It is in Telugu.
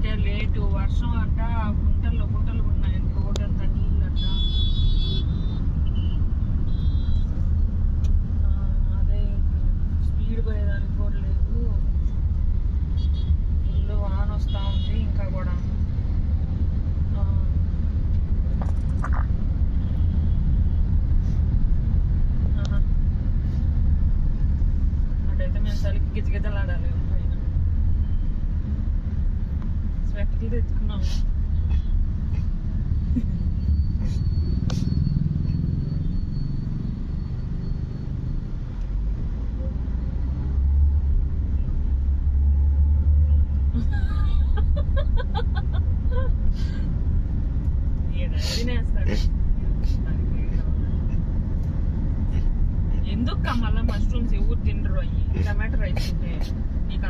అంటే లేటు వర్షం అంట, గుంటలు గుంటలు ఉన్నాయి, రోడ్ అంతా నీళ్ళు అంట. అదే స్పీడ్ పోయేదానికి కూడా లేదు, ఫుల్ వాన వస్తూ ఉంది ఇంకా కూడా. అటైతే మేము చలికి గిజగిజలాడాలి. పైన స్వెట్టర్లు తెచ్చుకున్నాము. తినేస్తాడు. ఎందుకు మళ్ళీ మష్రూమ్స్ ఎవరు తినరు, అయ్యి టమాటో రైస్ ఉంటే నీకు